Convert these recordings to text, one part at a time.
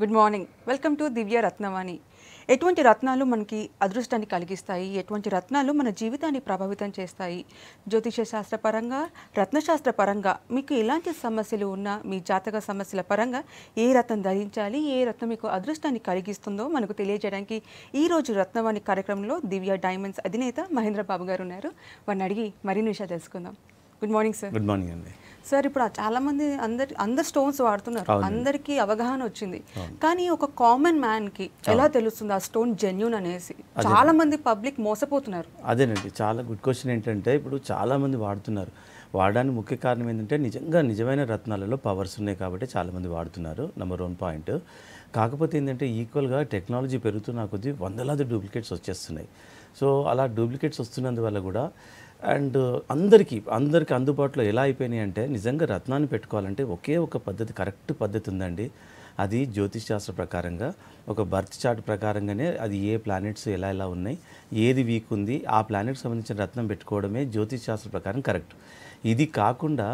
Good morning. Welcome to దివ్య రత్నవాణి. ఎటువంటి రత్నాలు మనకి అదృష్టాన్ని కలిగిస్తాయి, ఎటువంటి రత్నాలు మన జీవితాన్ని ప్రభావితం చేస్తాయి, జ్యోతిష శాస్త్రపరంగా, రత్నశాస్త్ర పరంగా మీకు ఎలాంటి సమస్యలు ఉన్నా, మీ జాతక సమస్యల పరంగా ఏ రత్నం ధరించాలి, ఏ రత్నం మీకు అదృష్టాన్ని కలిగిస్తుందో మనకు తెలియజేయడానికి ఈరోజు రత్నవాణి కార్యక్రమంలో దివ్య డైమండ్స్ అధినేత మహేంద్ర బాబు గారు ఉన్నారు. వారిని అడిగి మరిన్ని విషయాలు తెలుసుకుందాం. Good morning sir. Good morning అండి. సార్, ఇప్పుడు చాలామంది అందరు స్టోన్స్ వాడుతున్నారు, అందరికీ అవగాహన వచ్చింది. కానీ ఒక కామన్ మ్యాన్కి ఎలా తెలుస్తుంది ఆ స్టోన్ జెన్యూన్ అనేసి? చాలా మంది పబ్లిక్ మోసపోతున్నారు. అదేనండి, చాలా గుడ్ క్వశ్చన్. ఏంటంటే ఇప్పుడు చాలామంది వాడుతున్నారు. వాడడానికి ముఖ్య కారణం ఏంటంటే నిజమైన రత్నాలలో పవర్స్ ఉన్నాయి కాబట్టి చాలామంది వాడుతున్నారు. Number 1 point. కాకపోతే ఏంటంటే ఈక్వల్గా టెక్నాలజీ పెరుగుతున్న కొద్దీ వందలాది డూప్లికేట్స్ వచ్చేస్తున్నాయి. సో అలా డూప్లికేట్స్ వస్తున్నందువల్ల కూడా అండ్ అందరికీ అందుబాటులో ఎలా అయిపోయినాయి అంటే, నిజంగా రత్నాన్ని పెట్టుకోవాలంటే ఒకే ఒక పద్ధతి, కరెక్ట్ పద్ధతి ఉందండి. అది జ్యోతిష్ శాస్త్ర ప్రకారంగా ఒక బర్త్ చార్ట్ ప్రకారంగానే అది ఏ ప్లానెట్స్ ఎలా ఉన్నాయి, ఏది వీక్ ఉంది, ఆ ప్లానెట్కి సంబంధించిన రత్నం పెట్టుకోవడమే జ్యోతిష్ శాస్త్ర ప్రకారం కరెక్ట్. ఇది కాకుండా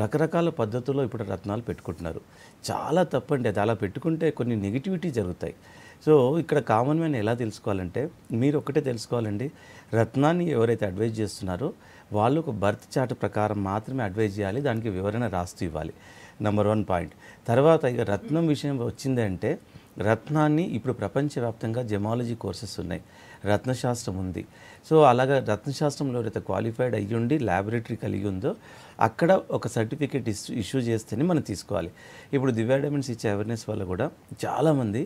రకరకాల పద్ధతుల్లో ఇప్పుడు రత్నాలు పెట్టుకుంటున్నారు. చాలా తప్పండి. అది అలా పెట్టుకుంటే కొన్ని నెగిటివిటీ జరుగుతాయి. సో ఇక్కడ కామన్ మ్యాన్ ఎలా తెలుసుకోవాలంటే, మీరు ఒక్కటే తెలుసుకోవాలండి, రత్నాన్ని ఎవరైతే అడ్వైజ్ చేస్తున్నారో వాళ్ళు ఒక బర్త్ చార్ట్ ప్రకారం మాత్రమే అడ్వైజ్ చేయాలి, దానికి వివరణ రాస్తూ ఇవ్వాలి. Number 1 point. తర్వాత ఇక రత్నం విషయం వచ్చిందంటే, రత్నాన్ని ఇప్పుడు ప్రపంచవ్యాప్తంగా జెమాలజీ కోర్సెస్ ఉన్నాయి, రత్నశాస్త్రం ఉంది. సో అలాగా రత్నశాస్త్రంలో ఎవరైతే క్వాలిఫైడ్ అయ్యుండి ల్యాబొరేటరీ కలిగి ఉందో అక్కడ ఒక సర్టిఫికేట్ ఇష్యూ చేస్తేనే మనం తీసుకోవాలి. ఇప్పుడు దివ్య డైమండ్స్ ఇచ్చే అవేర్నెస్ వల్ల కూడా చాలామంది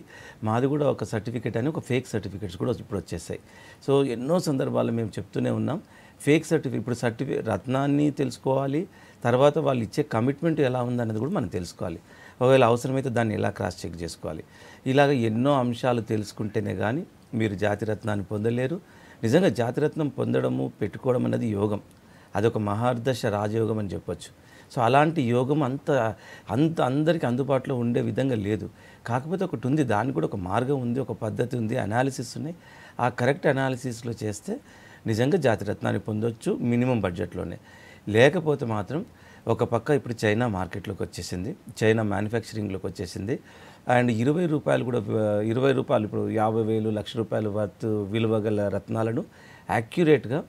మాది కూడా ఒక సర్టిఫికేట్ అని ఒక ఫేక్ సర్టిఫికేట్స్ కూడా ఇప్పుడు వచ్చేసాయి. సో ఎన్నో సందర్భాల్లో మేము చెప్తూనే ఉన్నాం, ఫేక్ సర్టిఫికేట్ ఇప్పుడు రత్నాన్ని తెలుసుకోవాలి, తర్వాత వాళ్ళు ఇచ్చే కమిట్మెంట్ ఎలా ఉందన్నది కూడా మనం తెలుసుకోవాలి. ఒకవేళ అవసరమైతే దాన్ని ఎలా క్రాస్ చెక్ చేసుకోవాలి. ఇలాగ ఎన్నో అంశాలు తెలుసుకుంటేనే కానీ మీరు జాతిరత్నాన్ని పొందలేరు. నిజంగా జాతిరత్నం పొందడము, పెట్టుకోవడం అనేది యోగం. అదొక మహార్దశ రాజయోగం అని చెప్పొచ్చు. సో అలాంటి యోగం అంత అందరికీ అందుబాటులో ఉండే విధంగా లేదు. కాకపోతే ఒకటి ఉంది, దానికి కూడా ఒక మార్గం ఉంది, ఒక పద్ధతి ఉంది, అనాలిసిస్ ఉన్నాయి. ఆ కరెక్ట్ అనాలిసిస్లో చేస్తే నిజంగా జాతిరత్నాన్ని పొందొచ్చు మినిమం బడ్జెట్లోనే. లేకపోతే మాత్రం ఒక పక్క ఇప్పుడు చైనా మార్కెట్లోకి వచ్చేసింది, చైనా మ్యానుఫ్యాక్చరింగ్లోకి వచ్చేసింది. అండ్ 20 రూపాయలు కూడా 20 రూపాయలు ఇప్పుడు 50,000 లక్ష రూపాయల వర్త్ విలువ గల రత్నాలను యాక్యురేట్గా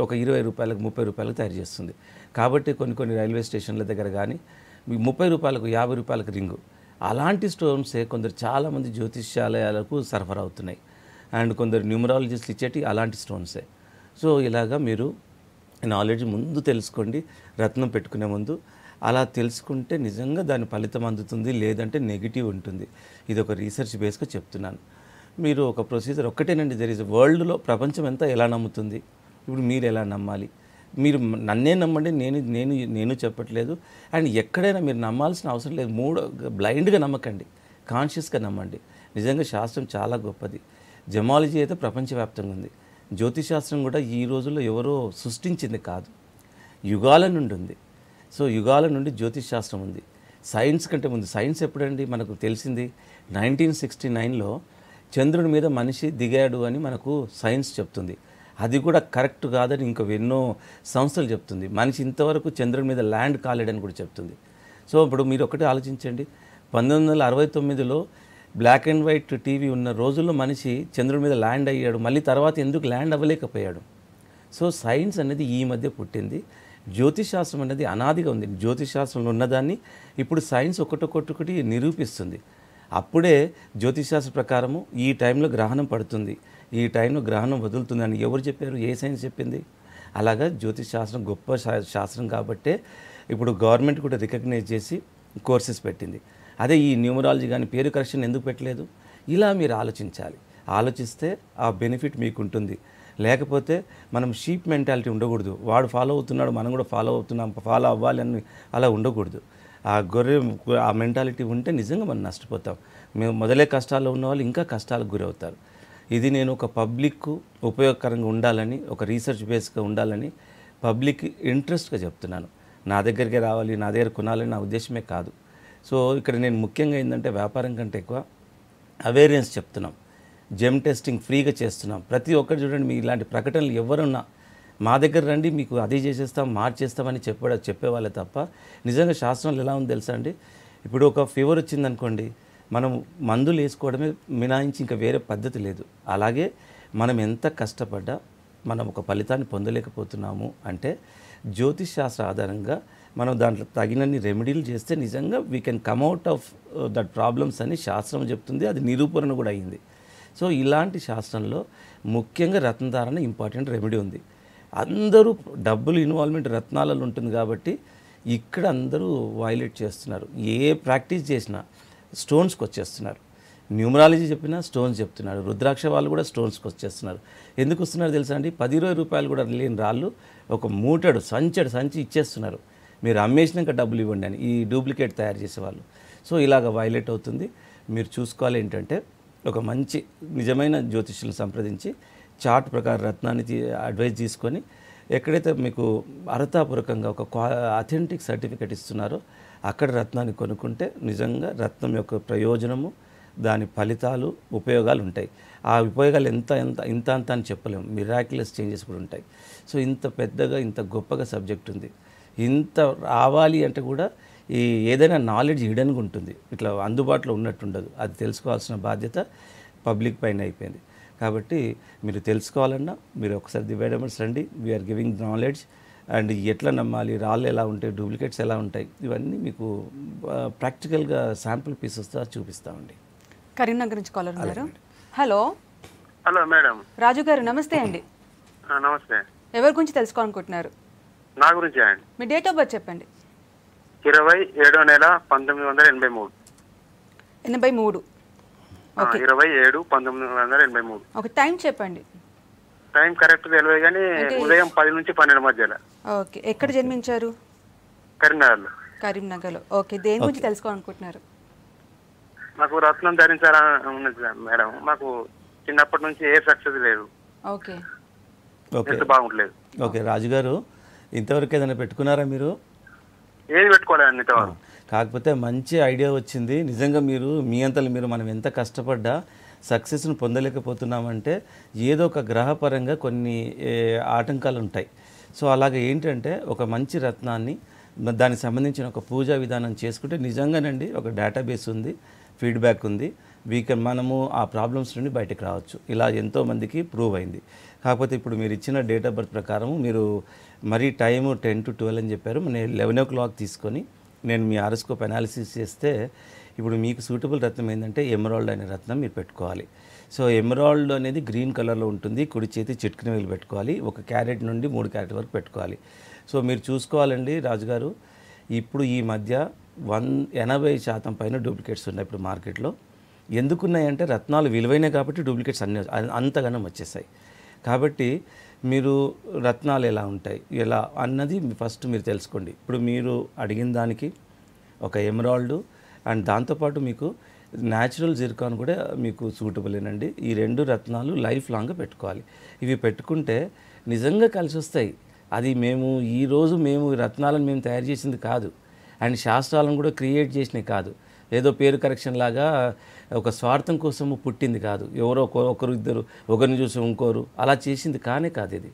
ఒక 20 రూపాయలకు 30 రూపాయలకు తయారు చేస్తుంది. కాబట్టి కొన్ని రైల్వే స్టేషన్ల దగ్గర కానీ 30 రూపాయలకు 50 రూపాయలకు రింగు, అలాంటి స్టోన్సే కొందరు చాలామంది జ్యోతిష్యాలయాలకు సరఫరా అవుతున్నాయి. అండ్ కొందరు న్యూమరాలజిస్టులు ఇచ్చేటి అలాంటి స్టోన్సే. సో ఇలాగా మీరు నాలెడ్జ్ ముందు తెలుసుకోండి రత్నం పెట్టుకునే ముందు. అలా తెలుసుకుంటే నిజంగా దాని ఫలితం అందుతుంది, లేదంటే నెగిటివ్ ఉంటుంది. ఇది ఒక రీసెర్చ్ బేస్గా చెప్తున్నాను. మీరు ఒక ప్రొసీజర్ ఒక్కటేనండి, వరల్డ్లో ప్రపంచం ఎంత ఎలా నమ్ముతుంది, ఇప్పుడు మీరు ఎలా నమ్మాలి? మీరు నన్నే నమ్మండి, నేను చెప్పట్లేదు. అండ్ ఎక్కడైనా మీరు నమ్మాల్సిన అవసరం లేదు. బ్లైండ్గా నమ్మకండి, కాన్షియస్గా నమ్మండి. నిజంగా శాస్త్రం చాలా గొప్పది. జెమాలజీ అయితే ప్రపంచవ్యాప్తంగా ఉంది. జ్యోతిశాస్త్రం కూడా ఈ రోజుల్లో ఎవరో సృష్టించింది కాదు, యుగాల నుండి ఉంది. సో యుగాల నుండి జ్యోతిష్ శాస్త్రం ఉంది. సైన్స్ కంటే ముందు, సైన్స్ ఎప్పుడండి మనకు తెలిసింది? 1969లో చంద్రుడి మీద మనిషి దిగాడు అని మనకు సైన్స్ చెప్తుంది. అది కూడా కరెక్ట్ కాదని ఇంకా ఎన్నో సంస్థలు చెప్తుంది. మనిషి ఇంతవరకు చంద్రుడి మీద ల్యాండ్ కాలేడని కూడా చెప్తుంది. సో ఇప్పుడు మీరు ఒకటి ఆలోచించండి, 1969లో బ్లాక్ అండ్ వైట్ టీవీ ఉన్న రోజుల్లో మనిషి చంద్రుడి మీద ల్యాండ్ అయ్యాడు, మళ్ళీ తర్వాత ఎందుకు ల్యాండ్ అవ్వలేకపోయాడు? సో సైన్స్ అనేది ఈ మధ్య పుట్టింది. జ్యోతిశాస్త్రం అనేది అనాదిగా ఉంది. జ్యోతిశాస్త్రంలో ఉన్నదాన్ని ఇప్పుడు సైన్స్ ఒకటి నిరూపిస్తుంది. అప్పుడే జ్యోతిశాస్త్ర ప్రకారము ఈ టైంలో గ్రహణం పడుతుంది, ఈ టైంలో గ్రహణం వదులుతుంది అని ఎవరు చెప్పారు? ఏ సైన్స్ చెప్పింది? అలాగా జ్యోతిశాస్త్రం గొప్ప శాస్త్రం కాబట్టే ఇప్పుడు గవర్నమెంట్ కూడా రికగ్నైజ్ చేసి కోర్సెస్ పెట్టింది. అదే ఈ న్యూమరాలజీ కానీ పేరు కరెక్షన్ ఎందుకు పెట్టలేదు? ఇలా మీరు ఆలోచించాలి. ఆలోచిస్తే ఆ బెనిఫిట్ మీకు ఉంటుంది. లేకపోతే మనం షీప్ మెంటాలిటీ ఉండకూడదు. వాడు ఫాలో అవుతున్నాడు, మనం కూడా ఫాలో అవ్వాలి అని అలా ఉండకూడదు. ఆ మెంటాలిటీ ఉంటే నిజంగా మనం నష్టపోతాం. మేము మొదలే కష్టాల్లో ఉన్న వాళ్ళు ఇంకా కష్టాలకు గురవుతారు. ఇది నేను ఒక పబ్లిక్ ఉపయోగకరంగా ఉండాలని, ఒక రీసెర్చ్ బేస్గా ఉండాలని, పబ్లిక్ ఇంట్రెస్ట్గా చెప్తున్నాను. నా దగ్గరికి రావాలి, నా దగ్గర కొనాలని నా ఉద్దేశమే కాదు. సో ఇక్కడ నేను ముఖ్యంగా ఏంటంటే వ్యాపారం కంటే ఎక్కువ అవేర్నెస్ చెప్తున్నాం. జెమ్ టెస్టింగ్ ఫ్రీగా చేస్తున్నాం. ప్రతి ఒక్కరు చూడండి, మీ ఇలాంటి ప్రకటనలు ఎవరున్నా మా దగ్గర రండి, మీకు అది చేసేస్తాం మార్చేస్తామని చెప్పేవాళ్ళే తప్ప నిజంగా శాస్త్రంలో ఎలా ఉంది తెలుసా అండి? ఇప్పుడు ఒక ఫీవర్ వచ్చిందనుకోండి, మనం మందులు వేసుకోవడమే మినాయించి ఇంకా వేరే పద్ధతి లేదు. అలాగే మనం ఎంత కష్టపడ్డా మనం ఒక ఫలితాన్ని పొందలేకపోతున్నాము అంటే జ్యోతిష్ శాస్త్ర ఆధారంగా మనం దాంట్లో తగినన్ని రెమెడీలు చేస్తే నిజంగా we can come out of that problems అని శాస్త్రం చెప్తుంది. అది నిరూపణ కూడా అయింది. సో ఇలాంటి శాస్త్రంలో ముఖ్యంగా రత్నధారణ ఇంపార్టెంట్ రెమెడీ ఉంది. అందరూ డబ్బులు ఇన్వాల్వ్మెంట్ రత్నాలలో ఉంటుంది కాబట్టి ఇక్కడ అందరూ వైలేట్ చేస్తున్నారు. ఏ ప్రాక్టీస్ చేసినా స్టోన్స్కి వచ్చేస్తున్నారు. న్యూమరాలజీ చెప్పినా స్టోన్స్ చెప్తున్నారు. రుద్రాక్ష వాళ్ళు కూడా స్టోన్స్కి వచ్చేస్తున్నారు. ఎందుకు వస్తున్నారు తెలుసా అండి? 10-20 రూపాయలు కూడా లేని రాళ్ళు ఒక మూటడు సంచి ఇచ్చేస్తున్నారు. మీరు అమ్మేసినాక డబ్బులు ఇవ్వండి అని ఈ డూప్లికేట్ తయారు చేసేవాళ్ళు. సో ఇలాగ వైలేట్ అవుతుంది. మీరు చూసుకోవాలి ఏంటంటే ఒక మంచి నిజమైన జ్యోతిష్యులను సంప్రదించి చార్ట్ ప్రకారం రత్నాన్ని అడ్వైజ్ తీసుకొని ఎక్కడైతే మీకు అర్హతాపూర్వకంగా ఒక అథెంటిక్ సర్టిఫికేట్ ఇస్తున్నారో అక్కడ రత్నాన్ని కొనుక్కుంటే నిజంగా రత్నం యొక్క ప్రయోజనము, దాని ఫలితాలు, ఉపయోగాలు ఉంటాయి. ఆ ఉపయోగాలు ఇంత అని చెప్పలేము. మిరాక్యులస్ చేంజెస్ కూడా ఉంటాయి. సో ఇంత పెద్దగా ఇంత గొప్పగా సబ్జెక్ట్ ఉంది. ఇంత రావాలి అంటే కూడా ఈ ఏదైనా నాలెడ్జ్ హిడన్గా ఉంటుంది, ఇట్లా అందుబాటులో ఉన్నట్టు ఉండదు. అది తెలుసుకోవాల్సిన బాధ్యత పబ్లిక్ పైన అయిపోయింది. కాబట్టి మీరు తెలుసుకోవాలన్నా మీరు ఒకసారి దివ్యడమర్స్ రండి. వీఆర్ గివింగ్ నాలెడ్జ్ అండ్ ఎట్లా నమ్మాలి, రాళ్ళు ఎలా ఉంటాయి, డూప్లికేట్స్ ఎలా ఉంటాయి, ఇవన్నీ మీకు ప్రాక్టికల్గా శాంపుల్ పీసెస్తో చూపిస్తామండి. కరీంనగర్ నుంచి కాలర్ ఉన్నారు. Hello hello madam. రాజు గారు నమస్తే అండి. నమస్తే. ఎవరి గురించి తెలుసుకోవాలనుకుంటున్నారు? నా గురించి అండి. మీ డేట్ ఆఫ్ బర్త్ చెప్పండి. 27వ నెల 1983. 83. 27/1983. ఒక టైం చెప్పండి. టైం కరెక్ట్ తెలియదు కానీ ఉదయం 10 నుంచి 12 మధ్యలో. ఓకే. ఎక్కడ జన్మించారు? కరీంనగర్లో. కరీంనగర్లో. ఓకే. దేని గురించి తెలుసుకోవాలనుకుంటున్నారు? నాకు రత్నం ధరించాలని ఉన్నది మేడం. మాకు చిన్నప్పటి నుంచి ఏ సక్సెస్ లేదు. ఓకే. ఎంత బాగుంటలేదు. ఓకే రాజుగారు, ఇంతవరకు ఏదైనా పెట్టుకున్నారా మీరు? ఏది పెట్టుకోలేదండి ఇంతవరకు. కాకపోతే మంచి ఐడియా వచ్చింది. నిజంగా మీరు మీ అంతలో మీరు మనం ఎంత కష్టపడ్డా సక్సెస్ను పొందలేకపోతున్నామంటే ఏదో ఒక గ్రహపరంగా కొన్ని ఆటంకాలు ఉంటాయి. సో అలాగే ఏంటంటే ఒక మంచి రత్నాన్ని దానికి సంబంధించిన ఒక పూజా విధానం చేసుకుంటే నిజంగానండి ఒక డేటాబేస్ ఉంది, ఫీడ్బ్యాక్ ఉంది. మనము ఆ ప్రాబ్లమ్స్ నుండి బయటకు రావచ్చు. ఇలా ఎంతోమందికి ప్రూవ్ అయింది. కాకపోతే ఇప్పుడు మీరు ఇచ్చిన డేట్ ఆఫ్ బర్త్ ప్రకారం మీరు మరీ టైము 10 to 12 అని చెప్పారు. నేను 11 o'clock తీసుకొని నేను మీ ఆరోస్కోప్ అనాలిసిస్ చేస్తే ఇప్పుడు మీకు సూటబుల్ రత్నం ఏంటంటే ఎమరాల్డ్ అనే రత్నం మీరు పెట్టుకోవాలి. సో ఎమరాల్డ్ అనేది గ్రీన్ కలర్లో ఉంటుంది. కుడి చేతి చిట్కిన వేలు పెట్టుకోవాలి. 1 క్యారెట్ నుండి 3 క్యారెట్ వరకు పెట్టుకోవాలి. సో మీరు చూసుకోవాలండి రాజుగారు, ఇప్పుడు ఈ మధ్య 80% పైన డూప్లికేట్స్ ఉన్నాయి ఇప్పుడు మార్కెట్లో. ఎందుకున్నాయంటే రత్నాలు విలువైనవి కాబట్టి డూప్లికేట్స్ అంతగానం వచ్చేసాయి. కాబట్టి మీరు రత్నాలు ఎలా ఉంటాయి ఎలా అన్నది ఫస్ట్ మీరు తెలుసుకోండి. ఇప్పుడు మీరు అడిగిన దానికి ఒక ఎమరాల్డ్ అండ్ దాంతోపాటు మీకు న్యాచురల్ జిర్కాన్ కూడా మీకు సూటబులేనండి. ఈ 2 రత్నాలు లైఫ్ లాంగ్గా పెట్టుకోవాలి. ఇవి పెట్టుకుంటే నిజంగా కలిసి వస్తాయి. అది ఈరోజు మేము రత్నాలను మేము తయారు చేసింది కాదు, అండ్ శాస్త్రాలను కూడా క్రియేట్ చేసినవి కాదు. ఏదో పేరు కరెక్షన్ లాగా ఒక స్వార్థం కోసము పుట్టింది కాదు. ఎవరో ఒకరు ఇద్దరు ఒకరిని చూసి ఇంకోరు అలా చేసింది కాదు. ఇది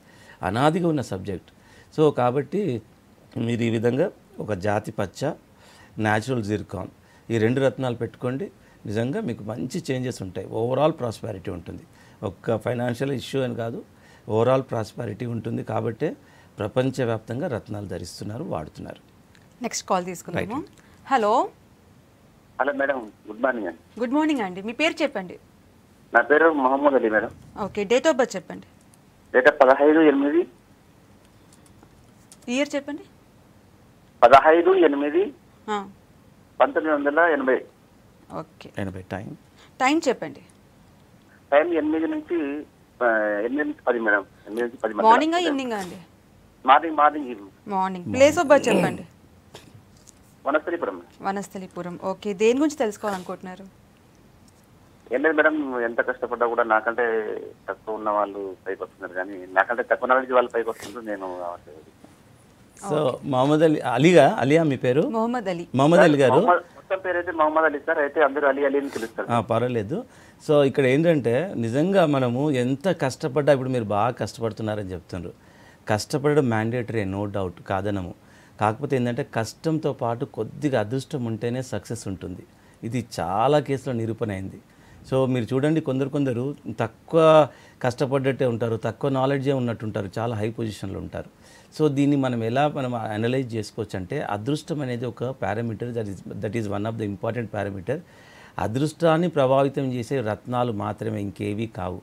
అనాదిగా ఉన్న సబ్జెక్ట్. సో కాబట్టి మీరు ఈ విధంగా ఒక జాతి పచ్చ, న్యాచురల్ జిర్కాన్ ఈ 2 రత్నాలు పెట్టుకోండి. నిజంగా మీకు మంచి చేంజెస్ ఉంటాయి. ఓవరాల్ ప్రాస్పారిటీ ఉంటుంది. ఒక్క ఫైనాన్షియల్ ఇష్యూ అని కాదు, ఓవరాల్ ప్రాస్పారిటీ ఉంటుంది. కాబట్టే ప్రపంచవ్యాప్తంగా రత్నాలు ధరిస్తున్నారు, వాడుతున్నారు. నెక్స్ట్ కాల్ తీసుకుందాము. Hello hello madam, good morning అండి. గుడ్ మార్నింగ్ అండి. మీ పేరు చెప్పండి. నా పేరు Mohammed Ali madam. Okay. Date of birth చెప్పండి. డేట్ 15/8. ఇయర్ చెప్పండి. 15/8/1980. ఓకే. 80 టైం చెప్పండి. టైం 8 నుంచి 10 మేడం. 8 నుంచి 10 మార్నింగా ఈవినింగా అండి? Morning evening. Morning. Place of birth చెప్పండి. వనస్థలిపురం. వనస్థలిపురం. ఓకే. దేని గురించి తెలుసుకోవాలనుకుంటున్నారు? ఏం లేదు మేడం, ఎంత కష్టపడ్డా కూడా నాకంటే తక్కువ ఉన్న వాళ్ళు పైకి వస్తున్నారు, కానీ నాకంటే తక్కువ నాలెడ్జ్ వాళ్ళు పైకి వస్తున్నారు. నేను సో మహమ్మద్ అలియా మీ పేరు? మొహమ్మద్ అలీ. మహమ్మద్ అలీ గారు మొత్తం పేరు అయితే మహమ్మద్ అలీ సార్. అయితే అందరూ అలీ అని పిలుస్తారు. పర్వాలేదు. సో ఇక్కడ ఏంటంటే నిజంగా మనము ఎంత కష్టపడ్డా, ఇప్పుడు మీరు బాగా కష్టపడుతున్నారని చెప్తున్నారు. కష్టపడడం మ్యాండేటరీ, నో డౌట్, కాదనము. కాకపోతే ఏంటంటే కష్టంతో పాటు కొద్దిగా అదృష్టం ఉంటేనే సక్సెస్ ఉంటుంది. ఇది చాలా కేసులో నిరూపణ అయింది. సో మీరు చూడండి, కొందరు తక్కువ కష్టపడ్డట్టే ఉంటారు, తక్కువ నాలెడ్జే ఉన్నట్టుంటారు, చాలా హై పొజిషన్లో ఉంటారు. సో దీన్ని మనం అనలైజ్ చేసుకోవచ్చు అంటే అదృష్టం అనేది ఒక parameter, that is one of the important parameter. అదృష్టాన్ని ప్రభావితం చేసే రత్నాలు మాత్రమే, ఇంకేవి కావు.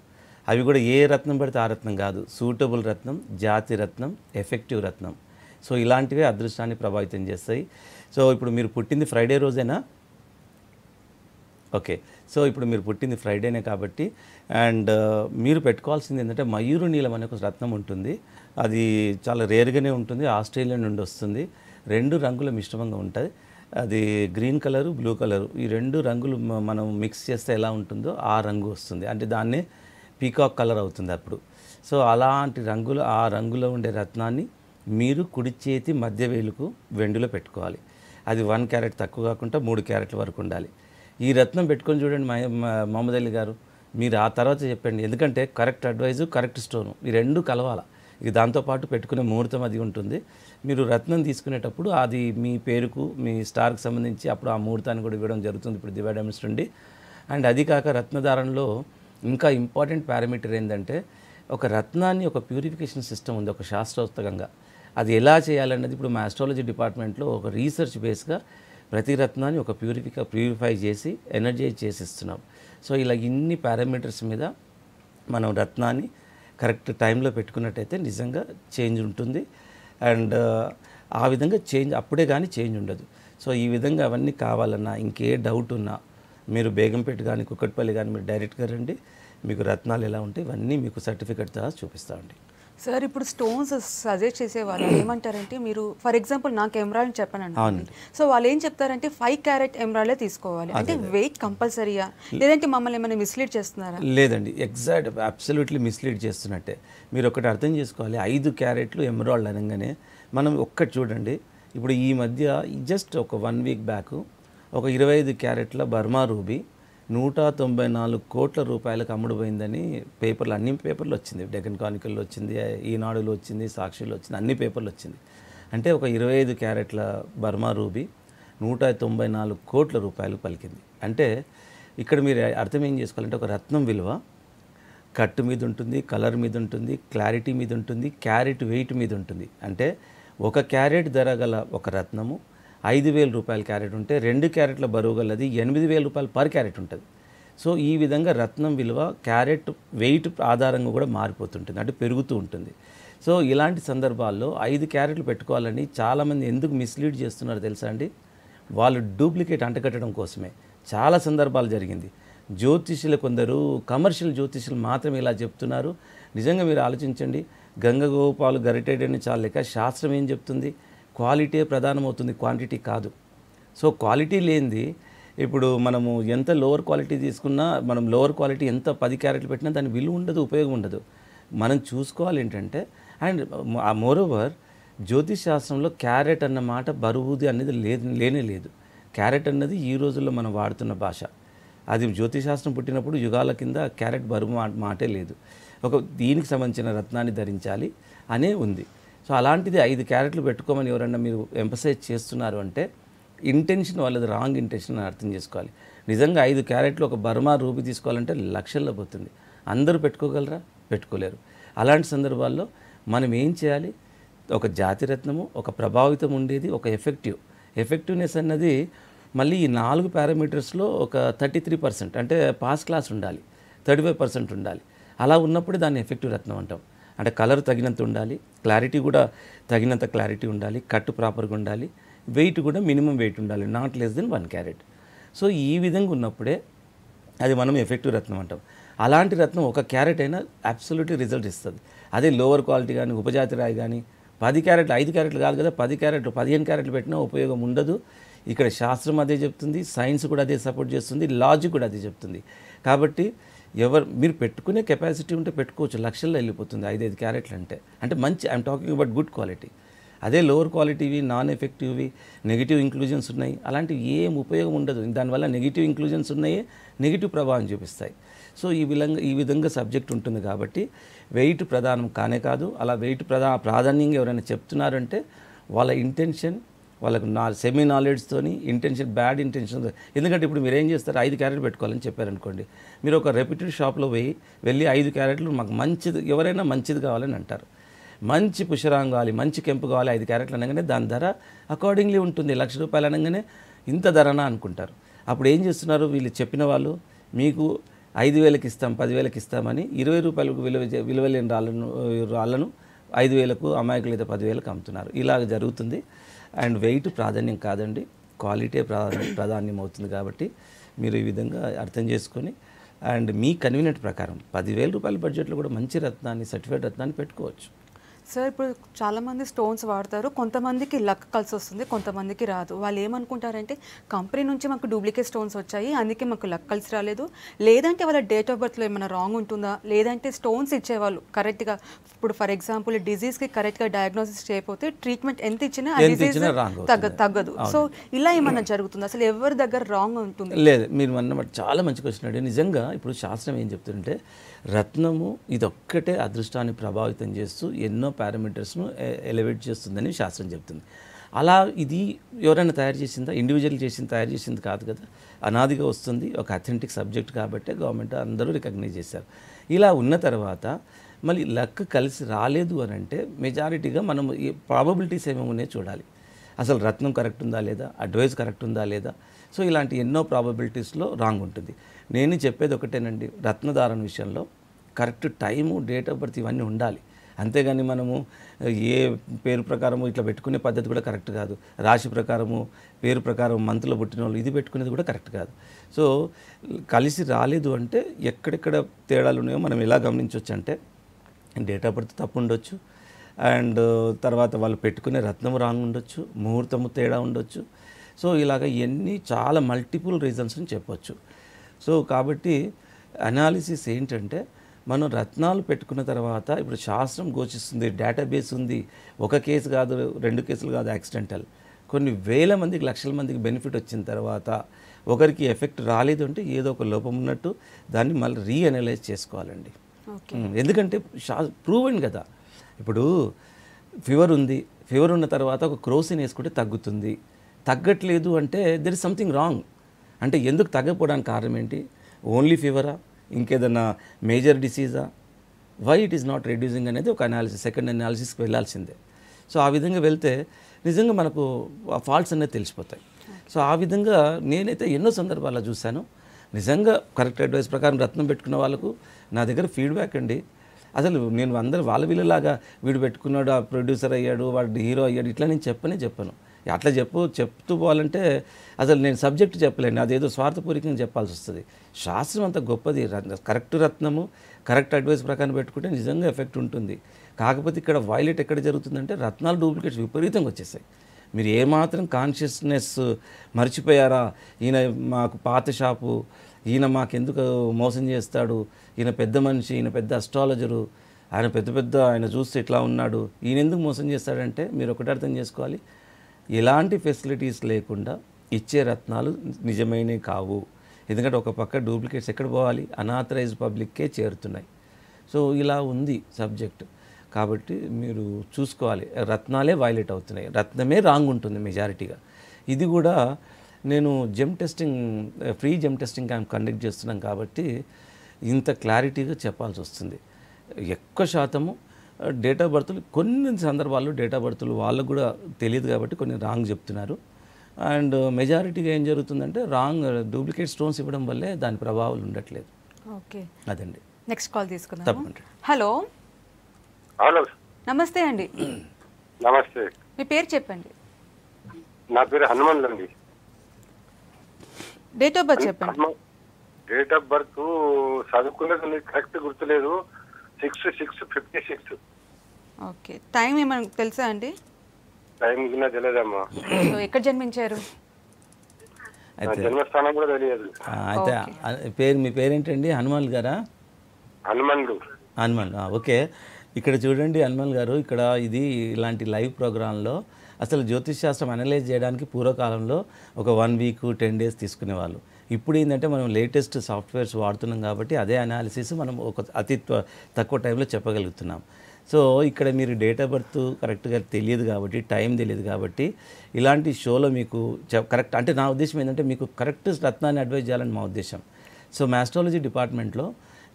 అవి కూడా ఏ రత్నం పడితే ఆ రత్నం కాదు, సూటబుల్ రత్నం, జాతి రత్నం, ఎఫెక్టివ్ రత్నం. సో ఇలాంటివే అదృష్టాన్ని ప్రభావితం చేస్తాయి. సో ఇప్పుడు మీరు పుట్టింది ఫ్రైడే రోజేనా? ఓకే. సో ఇప్పుడు మీరు పుట్టింది ఫ్రైడేనే కాబట్టి అండ్ మీరు పెట్టుకోవాల్సింది ఏంటంటే మయూరు నీలం అనే ఒక రత్నం ఉంటుంది. అది చాలా రేర్గానే ఉంటుంది, ఆస్ట్రేలియా నుండి వస్తుంది. 2 రంగుల మిశ్రమంగా ఉంటుంది. అది గ్రీన్ కలరు, బ్లూ కలరు, ఈ 2 రంగులు మనం మిక్స్ చేస్తే ఎలా ఉంటుందో ఆ రంగు వస్తుంది. అంటే దాన్నే పీకాక్ కలర్ అవుతుంది అప్పుడు. సో అలాంటి రంగులు, ఆ రంగులో ఉండే రత్నాన్ని మీరు కుడి చేతి మధ్య వేలుకు వెండిలో పెట్టుకోవాలి. అది 1 క్యారెట్ తక్కువ కాకుండా 3 క్యారెట్ల వరకు ఉండాలి. ఈ రత్నం పెట్టుకొని చూడండి మహమ్మద్ అలీ గారు, మీరు ఆ తర్వాత చెప్పండి. ఎందుకంటే కరెక్ట్ అడ్వైజు, కరెక్ట్ స్టోను, ఈ 2 కలవాలా. ఇక దాంతోపాటు పెట్టుకునే ముహూర్తం అది ఉంటుంది. మీరు రత్నం తీసుకునేటప్పుడు అది మీ పేరుకు, మీ స్టార్కి సంబంధించి అప్పుడు ఆ ముహూర్తాన్ని కూడా ఇవ్వడం జరుగుతుంది ఇప్పుడు దివ్య డైమండ్స్ నుండి. అండ్ అది కాక రత్నధారణలో ఇంకా ఇంపార్టెంట్ పారామీటర్ ఏంటంటే ఒక రత్నాన్ని ఒక ప్యూరిఫికేషన్ సిస్టమ్ ఉంది, ఒక శాస్త్రోక్తంగా. అది ఎలా చేయాలన్నది ఇప్పుడు మా ఆస్ట్రాలజీ డిపార్ట్మెంట్లో ఒక రీసెర్చ్ బేస్గా ప్రతి రత్నాన్ని ఒక ప్యూరిఫై చేసి ఎనర్జైజ్ చేసి ఇస్తున్నాం. సో ఇలా ఇన్ని పారామీటర్స్ మీద మనం రత్నాన్ని కరెక్ట్ టైంలో పెట్టుకున్నట్టయితే నిజంగా చేంజ్ ఉంటుంది. అండ్ ఆ విధంగా చేంజ్ అప్పుడే కానీ చేంజ్ ఉండదు. సో ఈ విధంగా అవన్నీ కావాలన్నా, ఇంకే డౌట్ ఉన్నా మీరు బేగంపేట కానీ కుక్కట్పల్లి కానీ మీరు డైరెక్ట్గా రండి. మీకు రత్నాలు ఎలా ఉంటాయి ఇవన్నీ మీకు సర్టిఫికెట్ తో చూపిస్తామండి. సార్ ఇప్పుడు స్టోన్స్ సజెస్ట్ చేసే వాళ్ళు ఏమంటారంటే, మీరు ఫర్ ఎగ్జాంపుల్ నాకు ఎమరాల్డ్ చెప్పానండి. సో వాళ్ళు ఏం చెప్తారంటే 5 క్యారెట్ ఎమరాల్డే తీసుకోవాలి అంటే వెయిట్ కంపల్సరీయా, లేదంటే మమ్మల్ని ఏమైనా మిస్లీడ్ చేస్తున్నారా? లేదండి, ఎగ్జాక్ట్ అబ్సల్యూట్లీ మిస్లీడ్ చేస్తున్నట్టే. మీరు ఒకటి అర్థం చేసుకోవాలి, 5 క్యారెట్లు ఎమరాల్డ్ అనగానే మనం ఒక్కటి చూడండి. ఇప్పుడు ఈ మధ్య జస్ట్ ఒక 1 వీక్ బ్యాక్ ఒక 25 క్యారెట్ల బర్మా రూబీ 194 కోట్ల రూపాయలకు అమ్ముడుపోయిందని పేపర్లు, అన్ని పేపర్లు వచ్చింది. డెక్కన్ క్రానికల్లో వచ్చింది, ఈనాడులో వచ్చింది, సాక్షిలో వచ్చింది, అన్ని పేపర్లు వచ్చింది. అంటే ఒక 25 క్యారెట్ల బర్మా రూబీ 194 కోట్ల రూపాయలు పలికింది. అంటే ఇక్కడ మీరు అర్థం ఏం చేసుకోవాలంటే ఒక రత్నం విలువ కట్టు మీద ఉంటుంది, కలర్ మీద ఉంటుంది, క్లారిటీ మీద ఉంటుంది, క్యారెట్ వెయిట్ మీద ఉంటుంది. అంటే 1 క్యారెట్ ధర గల ఒక రత్నము 5,000 రూపాయల క్యారెట్ ఉంటే 2 క్యారెట్ల బరువు గలది 8,000 రూపాయలు పర్ క్యారెట్ ఉంటుంది. సో ఈ విధంగా రత్నం విలువ క్యారెట్ వెయిట్ ఆధారంగా కూడా మారిపోతుంటుంది, అంటే పెరుగుతూ ఉంటుంది. సో ఇలాంటి సందర్భాల్లో 5 క్యారెట్లు పెట్టుకోవాలని చాలామంది ఎందుకు మిస్లీడ్ చేస్తున్నారో తెలుసా అండి? వాళ్ళు డూప్లికేట్ అంటకట్టడం కోసమే చాలా సందర్భాలు జరిగింది. జ్యోతిష్యులు కొందరు కమర్షియల్ జ్యోతిష్యులు మాత్రమే ఇలా చెప్తున్నారు. నిజంగా మీరు ఆలోచించండి, గంగగోపాలు గరిటెడని చాలా లెక్క. శాస్త్రం ఏం చెప్తుంది? క్వాలిటీ ప్రధానమవుతుంది, క్వాంటిటీ కాదు. సో క్వాలిటీ లేనిది ఇప్పుడు మనము ఎంత లోవర్ క్వాలిటీ తీసుకున్నా, మనం లోవర్ క్వాలిటీ ఎంత 10 క్యారెట్లు పెట్టినా దాని విలువ ఉండదు, ఉపయోగం ఉండదు. మనం చూసుకోవాలి ఏంటంటే, అండ్ మోరోవర్ జ్యోతిష్ శాస్త్రంలో క్యారెట్ అన్న మాట బరువుది అనేది లేనే లేదు. క్యారెట్ అన్నది ఈ రోజుల్లో మనం వాడుతున్న భాష. అది జ్యోతిష్ శాస్త్రం పుట్టినప్పుడు యుగాల కింద క్యారెట్ బరువు మాటే లేదు. ఒక దీనికి సంబంధించిన రత్నాన్ని ధరించాలి అనే ఉంది. సో అలాంటిది 5 క్యారెట్లు పెట్టుకోమని ఎవరన్నా మీరు ఎంపసైజ్ చేస్తున్నారు అంటే ఇంటెన్షన్ వాళ్ళది రాంగ్ ఇంటెన్షన్ అని అర్థం చేసుకోవాలి. నిజంగా 5 క్యారెట్లు ఒక బర్మా రూపీ తీసుకోవాలంటే లక్షల్లో పోతుంది. అందరూ పెట్టుకోగలరా? పెట్టుకోలేరు. అలాంటి సందర్భాల్లో మనం ఏం చేయాలి? ఒక జాతిరత్నము, ఒక ప్రభావితం ఉండేది, ఒక ఎఫెక్టివ్నెస్ అన్నది మళ్ళీ ఈ 4 పారామీటర్స్లో ఒక 33% అంటే పాస్ క్లాస్ ఉండాలి, 35% ఉండాలి. అలా ఉన్నప్పుడు దాన్ని ఎఫెక్టివ్ రత్నం అంటాం. అంటే కలర్ తగినంత ఉండాలి, క్లారిటీ కూడా తగినంత క్లారిటీ ఉండాలి, కట్టు ప్రాపర్గా ఉండాలి, వెయిట్ కూడా మినిమం వెయిట్ ఉండాలి, not less than 1 carrot. So ఈ విధంగా ఉన్నప్పుడే అది మనం ఎఫెక్టివ్ రత్నం అంటాం. అలాంటి రత్నం 1 క్యారెట్ అయినా అబ్సల్యూట్లీ రిజల్ట్ ఇస్తుంది. అదే లోవర్ క్వాలిటీ కానీ ఉపజాతి రాయి కానీ 10 క్యారెట్లు 5 క్యారెట్లు కాదు కదా, 10 క్యారెట్లు 15 క్యారెట్లు పెట్టినా ఉపయోగం ఉండదు. ఇక్కడ శాస్త్రం అదే చెప్తుంది, సైన్స్ కూడా అదే సపోర్ట్ చేస్తుంది, లాజిక్ కూడా అదే చెప్తుంది. కాబట్టి మీరు పెట్టుకునే కెపాసిటీ ఉంటే పెట్టుకోవచ్చు, లక్షల్లో వెళ్ళిపోతుంది 5 క్యారెట్లు అంటే మంచి, I'm talking about good quality. అదే లోవర్ క్వాలిటీవి, నాన్ ఎఫెక్టివ్వి, నెగిటివ్ ఇంక్లూజన్స్ ఉన్నాయి, అలాంటివి ఏం ఉపయోగం ఉండదు. దానివల్ల నెగిటివ్ ఇంక్లూజన్స్ ఉన్నాయే నెగిటివ్ ప్రభావం చూపిస్తాయి. సో ఈ విధంగా సబ్జెక్ట్ ఉంటుంది కాబట్టి వెయిట్ ప్రధానం కానే కాదు. అలా వెయిట్ ప్రాధాన్యంగా ఎవరైనా చెప్తున్నారంటే వాళ్ళ ఇంటెన్షన్, వాళ్ళకు సెమీ నాలెడ్జ్తోని బ్యాడ్ ఇంటెన్షన్. ఎందుకంటే ఇప్పుడు మీరు ఏం చేస్తారు, 5 క్యారెట్ పెట్టుకోవాలని చెప్పారనుకోండి, మీరు ఒక రెప్యూటెడ్ షాప్లో వెళ్ళి 5 క్యారెట్లు మాకు మంచిది, ఎవరైనా మంచిది కావాలని అంటారు. మంచి పుష్యరాంగ్ కావాలి, మంచి కెంపు కావాలి, 5 క్యారెట్లు అనగానే దాని ధర అకార్డింగ్లీ ఉంటుంది. ₹1,00,000 అనగానే ఇంత ధరనా అనుకుంటారు. అప్పుడు ఏం చేస్తున్నారు వీళ్ళు చెప్పిన వాళ్ళు, మీకు 5,000కి ఇస్తాం, 10,000కి ఇస్తామని ₹20 విలువ లేని రాళ్ళను 5,000కు, అమాయకులు అయితే 10,000కు అమ్ముతున్నారు. ఇలాగ జరుగుతుంది. అండ్ వెయిట్ ప్రాధాన్యం కాదండి, క్వాలిటీ ప్రాధాన్యం అవుతుంది. కాబట్టి మీరు ఈ విధంగా అర్థం చేసుకొని అండ్ మీ కన్వీనియంట్ ప్రకారం ₹10,000 బడ్జెట్లో కూడా మంచి రత్నాన్ని, సర్టిఫైడ్ రత్నాన్ని పెట్టుకోవచ్చు. సార్ ఇప్పుడు చాలామంది స్టోన్స్ వాడతారు, కొంతమందికి లక్ కలిసి వస్తుంది, కొంతమందికి రాదు. వాళ్ళు ఏమనుకుంటారంటే కంపెనీ నుంచి మాకు డూప్లికేట్ స్టోన్స్ వచ్చాయి, అందుకే మాకు లక్ కలిసి రాలేదు, లేదంటే వాళ్ళ డేట్ ఆఫ్ బర్త్లో ఏమైనా రాంగ్ ఉంటుందా, లేదంటే స్టోన్స్ ఇచ్చేవాళ్ళు కరెక్ట్గా, ఇప్పుడు ఫర్ ఎగ్జాంపుల్ డిజీజ్కి కరెక్ట్గా డయాగ్నోసిస్ చేయకపోతే ట్రీట్మెంట్ ఎంత ఇచ్చినా ఆ డిజీజ్ తగ్గదు. సో ఇలా ఏమన్నా జరుగుతుంది, అసలు ఎవరి దగ్గర రాంగ్ ఉంటుంది? లేదు, మీరు అన్నమాట చాలా మంచి క్వశ్చన్ అడిగారు. నిజంగా ఇప్పుడు శాస్త్రం ఏం చెప్తుందంటే రత్నము ఇదొక్కటే అదృష్టాన్ని ప్రభావితం చేస్తూ ఎన్నో పారామీటర్స్ను ఎలివేట్ చేస్తుందని శాస్త్రం చెప్తుంది. అలా ఇది ఎవరైనా తయారు చేసిందా, ఇండివిజువల్ తయారు చేసింది కాదు కదా, అనాదిగా వస్తుంది, ఒక అథెంటిక్ సబ్జెక్ట్ కాబట్టి గవర్నమెంట్ అందరూ రికగ్నైజ్ చేశారు. ఇలా ఉన్న తర్వాత మళ్ళీ లక్ కలిసి రాలేదు అని అంటే మెజారిటీగా మనం ఈ ప్రాబబిలిటీస్ ఏమేమి ఉన్నాయో చూడాలి. అసలు రత్నం కరెక్ట్ ఉందా లేదా, అడ్వైస్ కరెక్ట్ ఉందా లేదా. సో ఇలాంటి ఎన్నో ప్రాబబిలిటీస్లో రాంగ్ ఉంటుంది. నేను చెప్పేది ఒకటేనండి, రత్నధారణ విషయంలో correct time, date of birth ఇవన్నీ ఉండాలి. అంతేగాని మనము ఏ పేరు ప్రకారము ఇట్లా పెట్టుకునే పద్ధతి కూడా కరెక్ట్ కాదు. రాశి ప్రకారము, పేరు ప్రకారం మంత్లో పుట్టిన వాళ్ళు ఇది పెట్టుకునేది కూడా కరెక్ట్ కాదు. సో కలిసి రాలేదు అంటే ఎక్కడెక్కడ తేడాలు ఉన్నాయో మనం ఎలా గమనించవచ్చు అంటే డేట్ ఆఫ్ బర్త్ తప్పు ఉండొచ్చు, అండ్ తర్వాత వాళ్ళు పెట్టుకునే రత్నము రాంగ్ ఉండొచ్చు, ముహూర్తము తేడా ఉండొచ్చు. సో ఇలాగ ఇవన్నీ చాలా మల్టిపుల్ రీజన్స్ని చెప్పొచ్చు. సో కాబట్టి అనాలిసిస్ ఏంటంటే మనం రత్నాలు పెట్టుకున్న తర్వాత ఇప్పుడు శాస్త్రం ఘోషిస్తుంది, డేటాబేస్ ఉంది, ఒక కేసు కాదు, 2 కేసులు కాదు, యాక్సిడెంటల్ కొన్ని వేల మందికి, లక్షల మందికి బెనిఫిట్ వచ్చిన తర్వాత ఒకరికి ఎఫెక్ట్ రాలేదు అంటే ఏదో ఒక లోపం ఉన్నట్టు దాన్ని మళ్ళీ రీఅనలైజ్ చేసుకోవాలండి. ఎందుకంటే ప్రూవెన్ కదా. ఇప్పుడు ఫీవర్ ఉంది, ఫీవర్ ఉన్న తర్వాత ఒక క్రోసిన్ వేసుకుంటే తగ్గుతుంది, తగ్గట్లేదు అంటే దెర్ ఇస్ సంథింగ్ రాంగ్. అంటే ఎందుకు తగ్గకపోవడానికి కారణం ఏంటి? ఓన్లీ ఫీవరా, ఇంకేదన్నా మేజర్ డిసీజా, why it is not reducing అనేది ఒక అనాలిసిస్, సెకండ్ అనాలిసిస్కి వెళ్ళాల్సిందే. సో ఆ విధంగా వెళ్తే నిజంగా మనకు ఫాల్ట్స్ అనేది తెలిసిపోతాయి. సో ఆ విధంగా నేనైతే ఎన్నో సందర్భాల్లో చూశాను. నిజంగా కరెక్ట్ అడ్వైస్ ప్రకారం రత్నం పెట్టుకున్న వాళ్ళకు నా దగ్గర ఫీడ్బ్యాక్ అండి. అసలు నేను అందరూ వాళ్ళ వీళ్ళలాగా వీడు పెట్టుకున్నాడు, ఆ ప్రొడ్యూసర్ అయ్యాడు, వాడు హీరో అయ్యాడు, ఇట్లా నేను చెప్పను. అట్లా చెప్తూ పోవాలంటే అసలు నేను సబ్జెక్ట్ చెప్పలేను, అదేదో స్వార్థపూరికంగా చెప్పాల్సి వస్తుంది. శాస్త్రం అంత గొప్పది, కరెక్ట్ రత్నము కరెక్ట్ అడ్వైస్ ప్రకారం పెట్టుకుంటే నిజంగా ఎఫెక్ట్ ఉంటుంది. కాకపోతే ఇక్కడ వైలెట్ ఎక్కడ జరుగుతుందంటే రత్నాలు డూప్లికేట్స్ విపరీతంగా వచ్చేసాయి. మీరు ఏమాత్రం కాన్షియస్నెస్ మర్చిపోయారా, ఈయన మాకు పాత షాపు, ఈయన మాకెందుకు మోసం చేస్తాడు, ఈయన పెద్ద మనిషి, ఈయన పెద్ద అస్ట్రాలజరు, ఆయన చూస్తే ఇట్లా ఉన్నాడు, ఈయన ఎందుకు మోసం చేస్తాడంటే మీరు ఒకటి అర్థం చేసుకోవాలి, ఎలాంటి ఫెసిలిటీస్ లేకుండా ఇచ్చే రత్నాలు నిజమైనవి కావు. ఎందుకంటే ఒక పక్క డూప్లికేట్స్ ఎక్కడ పోవాలి, అనాథరైజ్డ్ పబ్లిక్కే చేరుతున్నాయి. సో ఇలా ఉంది సబ్జెక్ట్. కాబట్టి మీరు చూసుకోవాలి, రత్నాలే వైలేట్ అవుతున్నాయి, రత్నమే రాంగ్ ఉంటుంది మెజారిటీగా. ఇది కూడా నేను free gem testing camp conduct చేస్తున్నాం కాబట్టి ఇంత క్లారిటీగా చెప్పాల్సి వస్తుంది. ఎక్కువ శాతము డేట్ ఆఫ్ బర్త్లు, కొన్ని సందర్భాల్లో డేట్ ఆఫ్ బర్త్లు వాళ్ళకు కూడా తెలియదు కాబట్టి కొన్ని రాంగ్ చెప్తున్నారు. అండ్ మెజారిటీగా ఏం జరుగుతుందంటే డూప్లికేట్ స్టోన్స్ ఇవ్వడం వల్లే దాని ప్రభావాలు ఉండట్లేదు. ఓకే, అదండి. నెక్స్ట్ కాల్ తీసుకుందాం. తప్పకుండా. హలో హలో, నమస్తే అండి. నమస్తే. మీ పేరు చెప్పండి. నా పేరు హనుమాన్ అండి. డేట్ ఆఫ్ బర్త్ చెప్పండి. డేట్ ఆఫ్ బర్త్ చదువుకునేది కరెక్ట్ గుర్తులేదు, 6/6/56. ఓకే, టైం ఏమైనా తెలుసా అండి? టైం కింద తెలియదమ్మా. సో ఎక్కడ జన్మించారు? జన్మస్థానం కూడా తెలియదు. అయితే మీ పేరేంటండి? హనుమాన్ గారా? హనుమాన్. ఓకే, ఇక్కడ చూడండి హనుమాన్ గారు, ఇక్కడ ఇలాంటి లైవ్ ప్రోగ్రాంలో అసలు జ్యోతిష్ శాస్త్రం అనలైజ్ చేయడానికి పూర్వకాలంలో ఒక 1 వీక్ 10 డేస్ తీసుకునేవాళ్ళు. ఇప్పుడు ఏంటంటే మనం లేటెస్ట్ సాఫ్ట్వేర్స్ వాడుతున్నాం కాబట్టి అదే అనాలిసిస్ మనం ఒక అతి తక్కువ టైంలో చెప్పగలుగుతున్నాం. సో ఇక్కడ మీరు డేట్ ఆఫ్ బర్త్ కరెక్ట్గా తెలియదు కాబట్టి, టైం తెలియదు కాబట్టి ఇలాంటి షోలో మీకు కరెక్ట్ అంటే నా ఉద్దేశం ఏంటంటే మీకు కరెక్ట్ రత్నాన్ని అడ్వైజ్ చేయాలని మా ఉద్దేశం. సో మ్యాస్ట్రాలజీ డిపార్ట్మెంట్లో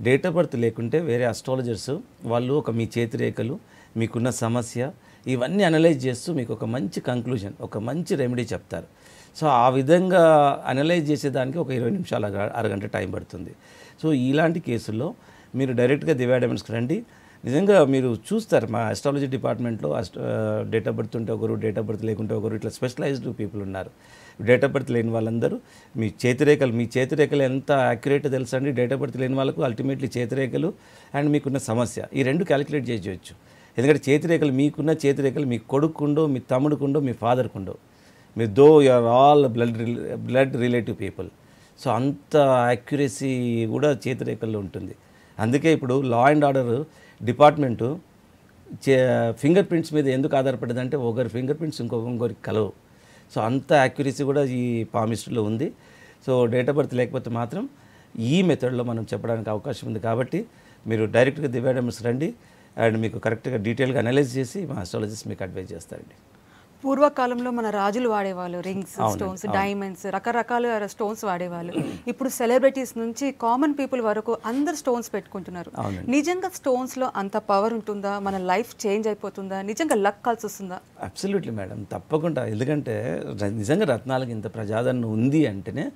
డేట్ ఆఫ్ బర్త్ లేకుంటే వేరే అస్ట్రాలజర్స్ వాళ్ళు ఒక మీ చేతి రేఖలు, మీకున్న సమస్య ఇవన్నీ అనలైజ్ చేస్తూ మీకు ఒక మంచి కంక్లూజన్, ఒక మంచి రెమెడీ చెప్తారు. సో ఆ విధంగా అనలైజ్ చేసేదానికి ఒక 20 నిమిషాలు అరగంట టైం పడుతుంది. సో ఇలాంటి కేసుల్లో మీరు డైరెక్ట్గా దివ్య డైమండ్స్కి రండి. నిజంగా మీరు చూస్తారు మా అస్ట్రాలజీ డిపార్ట్మెంట్లో డేట్ ఆఫ్ బర్త్ ఉంటే ఒకరు, డేట్ ఆఫ్ బర్త్ లేకుంటే ఒకరు, ఇట్లా స్పెషలైజ్డ్ పీపుల్ ఉన్నారు. డేట్ ఆఫ్ బర్త్ లేని వాళ్ళందరూ మీ చేతిరేఖలు ఎంత యాక్యురేట్ తెలుసండి. డేట్ ఆఫ్ బర్త్ లేని వాళ్ళకు అల్టిమేట్లీ చేతిరేఖలు అండ్ మీకున్న సమస్య ఈ రెండు క్యాలిక్యులేట్ చేయవచ్చు. ఎందుకంటే చేతిరేఖలు మీకున్న చేతిరేఖలు మీ కొడుకుండో, మీ తమ్ముడుకుండో, మీ ఫాదర్కుండో, మీరు though you are all blood relative people. So అంత యాక్యురసీ కూడా చేతిరేఖల్లో ఉంటుంది. అందుకే ఇప్పుడు law and order department finger prints మీద ఎందుకు ఆధారపడిందంటే ఒకరి ఫింగర్ ప్రింట్స్ ఇంకొకరికి కలవు. సో అంత యాక్యురసీ కూడా ఈ పామిస్ట్రీలో ఉంది. సో డేట్ ఆఫ్ బర్త్ లేకపోతే మాత్రం ఈ మెథడ్లో మనం చెప్పడానికి అవకాశం ఉంది. కాబట్టి మీరు డైరెక్ట్గా దివ్య డైమండ్స్ రండి అండ్ మీకు కరెక్ట్గా డీటెయిల్గా అనలైజ్ చేసి మా ఆస్ట్రాలజిస్ట్ మీకు అడ్వైజ్ చేస్తారండి. పూర్వకాలంలో మన రాజులు వాడేవాళ్ళు రింగ్స్, స్టోన్స్, డైమండ్స్, రకరకాల స్టోన్స్ వాడేవాళ్ళు. ఇప్పుడు సెలబ్రిటీస్ నుంచి కామన్ పీపుల్ వరకు అందరు స్టోన్స్ పెట్టుకుంటున్నారు. నిజంగా స్టోన్స్లో అంత పవర్ ఉంటుందా? మన లైఫ్ చేంజ్ అయిపోతుందా? నిజంగా లక్ కలిసి వస్తుందా? అబ్సల్యూట్లీ మేడం, తప్పకుండా. ఎందుకంటే నిజంగా రత్నాలకు ఇంత ప్రజాదరణ ఉంది అంటేనే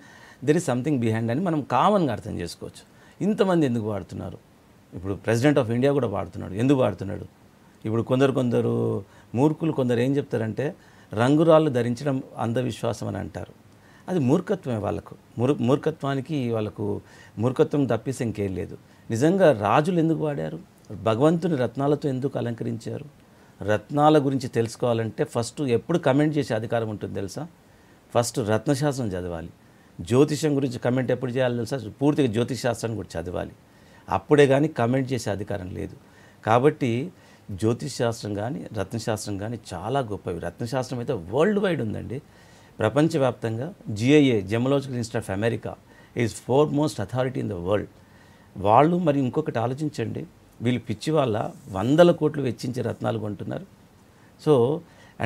దెర్ ఇస్ సంథింగ్ బిహైండ్ అని మనం కామన్గా అర్థం చేసుకోవచ్చు. ఇంతమంది ఎందుకు వాడుతున్నారు? ఇప్పుడు ప్రెసిడెంట్ ఆఫ్ ఇండియా కూడా వాడుతున్నాడు. ఎందుకు వాడుతున్నాడు? ఇప్పుడు కొందరు మూర్ఖులు కొందరు ఏం చెప్తారంటే రంగురాళ్ళు ధరించడం అంధవిశ్వాసం అని అంటారు. అది మూర్ఖత్వమే. వాళ్ళకు మూర్ఖత్వానికి వాళ్ళకు మూర్ఖత్వం తప్పిస్తే ఇంకేం లేదు. నిజంగా రాజులు ఎందుకు వాడారు? భగవంతుని రత్నాలతో ఎందుకు అలంకరించారు? రత్నాల గురించి తెలుసుకోవాలంటే ఫస్ట్ ఎప్పుడు కమెంట్ చేసే అధికారం ఉంటుంది తెలుసా? ఫస్ట్ రత్నశాస్త్రం చదవాలి. జ్యోతిషం గురించి కమెంట్ ఎప్పుడు చేయాలి తెలుసా? పూర్తిగా జ్యోతిష్ శాస్త్రాన్ని కూడా చదవాలి. అప్పుడే కానీ కమెంట్ చేసే అధికారం లేదు. కాబట్టి జ్యోతిష్ శాస్త్రం కానీ రత్నశాస్త్రం కానీ చాలా గొప్పవి. రత్నశాస్త్రం అయితే వరల్డ్ వైడ్ ఉందండి. ప్రపంచవ్యాప్తంగా GIA gemological institute of America is foremost authority in the world. వాళ్ళు మరి ఇంకొకటి ఆలోచించండి, వీళ్ళు పిచ్చి వాళ్ళ 100 కోట్లు వెచ్చించే రత్నాలు కొంటున్నారు. సో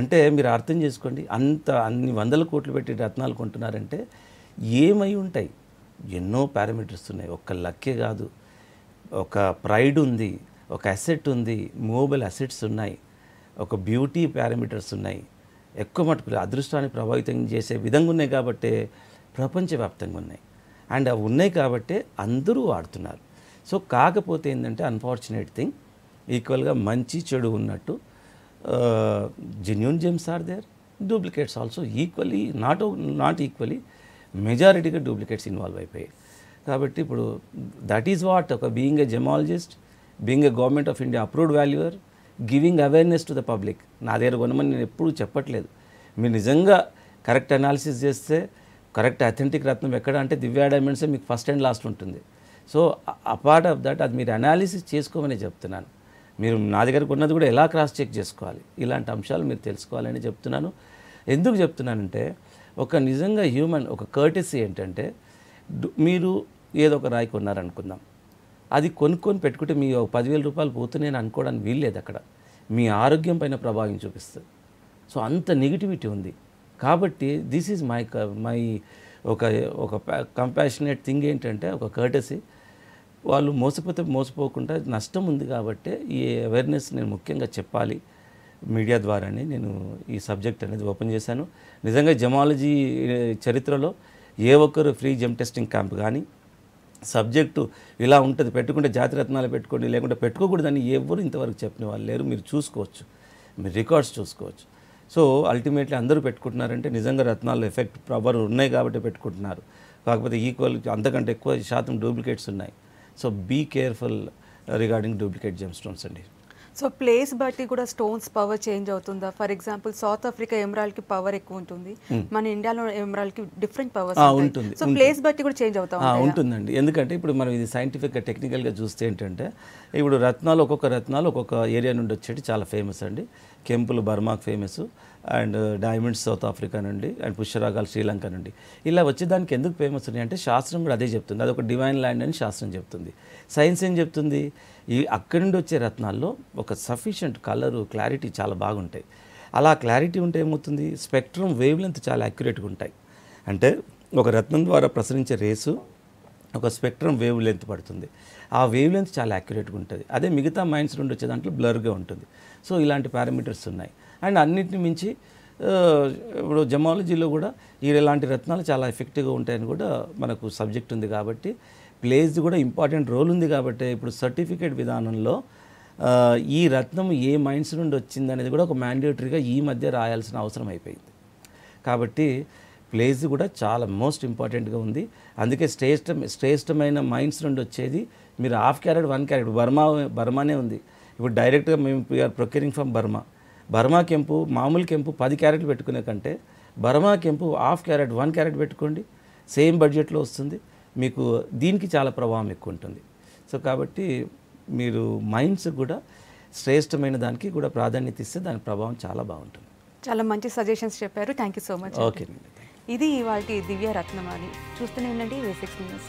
అంటే మీరు అర్థం చేసుకోండి, అన్ని 100 కోట్లు పెట్టి రత్నాలు కొంటున్నారంటే ఏమై ఉంటాయి? ఎన్నో పారామీటర్స్ ఉన్నాయి. ఒక్క లక్కే కాదు, ఒక ప్రైడ్ ఉంది, ఒక అసెట్ ఉంది, మూవబుల్ అసెట్స్ ఉన్నాయి, ఒక బ్యూటీ పారామీటర్స్ ఉన్నాయి. ఎక్కువ మటుకు అదృష్టాన్ని ప్రభావితం చేసే విధంగా ఉన్నాయి కాబట్టి ప్రపంచవ్యాప్తంగా ఉన్నాయి. అండ్ అవి ఉన్నాయి కాబట్టి అందరూ వాడుతున్నారు. సో కాకపోతే ఏంటంటే అన్ఫార్చునేట్ థింగ్, ఈక్వల్గా మంచి చెడు ఉన్నట్టు genuine gems are there, duplicates also equally not equally మెజారిటీగా డూప్లికేట్స్ ఇన్వాల్వ్ అయిపోయాయి. కాబట్టి ఇప్పుడు దట్ ఈజ్ వాట్ ఒక being a gemologist, being a government of India approved valuer, giving awareness to the public. నా దగ్గర కొనమని నేను ఎప్పుడూ చెప్పట్లేదు. మీరు నిజంగా కరెక్ట్ అనాలిసిస్ చేస్తే కరెక్ట్ అథెంటిక్ రత్నం ఎక్కడ అంటే దివ్య డైమండ్సే మీకు ఫస్ట్ అండ్ లాస్ట్ ఉంటుంది. సో అపార్ట్ ఆఫ్ దట్ అది మీరు అనాలిసిస్ చేసుకోమని చెప్తున్నాను. మీరు నా దగ్గర ఉన్నది కూడా ఎలా క్రాస్ చెక్ చేసుకోవాలి, ఇలాంటి అంశాలు మీరు తెలుసుకోవాలని చెప్తున్నాను. ఎందుకు చెప్తున్నానంటే ఒక నిజంగా హ్యూమన్ ఒక కర్టెసీ ఏంటంటే మీరు ఏదో ఒక రాయి కొన్నారనుకుందాం, అది కొనుక్కొని పెట్టుకుంటే మీ 10,000 రూపాయలు పోతున్నాయని అనుకోవడానికి వీల్లేదు. అక్కడ మీ ఆరోగ్యం పైన ప్రభావం చూపిస్తుంది. సో అంత నెగిటివిటీ ఉంది. కాబట్టి దిస్ ఈజ్ మై ఒక కంపాషనేట్ థింగ్ ఏంటంటే ఒక కర్టెసీ. వాళ్ళు మోసపోకుండా నష్టం ఉంది కాబట్టి ఈ అవేర్నెస్ నేను ముఖ్యంగా చెప్పాలి మీడియా ద్వారానే నేను ఈ సబ్జెక్ట్ అనేది ఓపెన్ చేశాను. నిజంగా జెమాలజీ చరిత్రలో ఏ ఒక్కరు ఫ్రీ జెమ్ టెస్టింగ్ క్యాంప్ కానీ సబ్జెక్టు ఇలా ఉంటుంది, పెట్టుకుంటే జాతి రత్నాలు పెట్టుకోండి లేకుంటే పెట్టుకోకూడదని ఎవరు ఇంతవరకు చెప్పిన వాళ్ళు లేరు. మీరు చూసుకోవచ్చు, మీరు రికార్డ్స్ చూసుకోవచ్చు. సో అల్టిమేట్లీ అందరూ పెట్టుకుంటున్నారంటే నిజంగా రత్నాలు ఎఫెక్ట్ పవర్ ఉన్నాయి కాబట్టి పెట్టుకుంటున్నారు. కాకపోతే ఈక్వల్ అంతకంటే ఎక్కువ శాతం డూప్లికేట్స్ ఉన్నాయి. So be careful regarding duplicate gem stones అండి. సో ప్లేస్ బట్టి కూడా స్టోన్స్ పవర్ చేంజ్ అవుతుందా? For example South Africa emerald కి పవర్ ఎక్కువ ఉంటుంది, మన ఇండియాలో ఎమరాల్డ్ కి డిఫరెంట్ పవర్స్ ఉంటుంది. సో ప్లేస్ బట్టి కూడా చేంజ్ అవుతా ఉంటుందండి. ఎందుకంటే ఇప్పుడు మనం ఇది సైంటిఫిక్గా టెక్నికల్గా చూస్తే ఏంటంటే ఇప్పుడు రత్నాలు ఒక్కొక్క ఏరియా నుండి వచ్చేటి చాలా ఫేమస్ అండి. కెంపులు బర్మాకు famous, and diamonds South Africa నుండి, అండ్ పుష్యరాగాలు శ్రీలంక నుండి. ఇలా వచ్చేదానికి ఎందుకు ఫేమస్ ఉన్నాయి అంటే శాస్త్రం కూడా అదే చెప్తుంది. అదొక డివైన్ ల్యాండ్ అని శాస్త్రం చెప్తుంది. సైన్స్ ఏం చెప్తుంది? ఈ అక్కడి నుండి వచ్చే రత్నాల్లో ఒక సఫిషియంట్ కలరు క్లారిటీ చాలా బాగుంటాయి. అలా క్లారిటీ ఉంటే ఏమవుతుంది, స్పెక్ట్రమ్ వేవ్ లెంత్ చాలా యాక్యురేట్గా ఉంటాయి. అంటే ఒక రత్నం ద్వారా ప్రసరించే రేసు ఒక స్పెక్ట్రమ్ వేవ్ లెంత్ పడుతుంది. ఆ వేవ్ లెంత్ చాలా యాక్యురేట్గా ఉంటుంది. అదే మిగతా మైన్స్ నుండి వచ్చే దాంట్లో బ్లర్గా ఉంటుంది. సో ఇలాంటి పారామీటర్స్ ఉన్నాయి. అండ్ అన్నిటిని మించి ఇప్పుడు జమాలజీలో కూడా ఇలాంటి రత్నాలు చాలా ఎఫెక్టివ్గా ఉంటాయని కూడా మనకు సబ్జెక్ట్ ఉంది. కాబట్టి ప్లేస్ది కూడా ఇంపార్టెంట్ రోల్ ఉంది. కాబట్టి ఇప్పుడు సర్టిఫికేట్ విధానంలో ఈ రత్నం ఏ మైన్స్ నుండి వచ్చింది అనేది కూడా ఒక మ్యాండేటరీగా ఈ మధ్య రాయాల్సిన అవసరం అయిపోయింది. కాబట్టి ప్లేస్ కూడా చాలా మోస్ట్ ఇంపార్టెంట్గా ఉంది. అందుకే శ్రేష్టమైన మైన్స్ నుండి వచ్చేది మీరు 1/2 క్యారెట్ 1 క్యారెట్ బర్మానే ఉంది. ఇప్పుడు డైరెక్ట్గా మేము వీఆర్ ప్రొక్యూరింగ్ ఫ్రమ్ బర్మా కెంపు మామూలు కెంపు 10 క్యారెట్లు పెట్టుకునే కంటే బర్మా కెంపు 1/2 క్యారెట్ 1 క్యారెట్ పెట్టుకోండి, సేమ్ బడ్జెట్లో వస్తుంది. మీకు దీనికి చాలా ప్రభావం ఎక్కువ ఉంటుంది. సో కాబట్టి మీరు మైన్స్ కూడా శ్రేష్టమైన దానికి కూడా ప్రాధాన్యత ఇస్తే దాని ప్రభావం చాలా బాగుంటుంది. చాలా మంచి సజెషన్స్ చెప్పారు. Thank you so much. Okay. ఇది ఇవాల్టి దివ్య రత్నవాణి. చూస్తూనే ఉండండి V6 న్యూస్.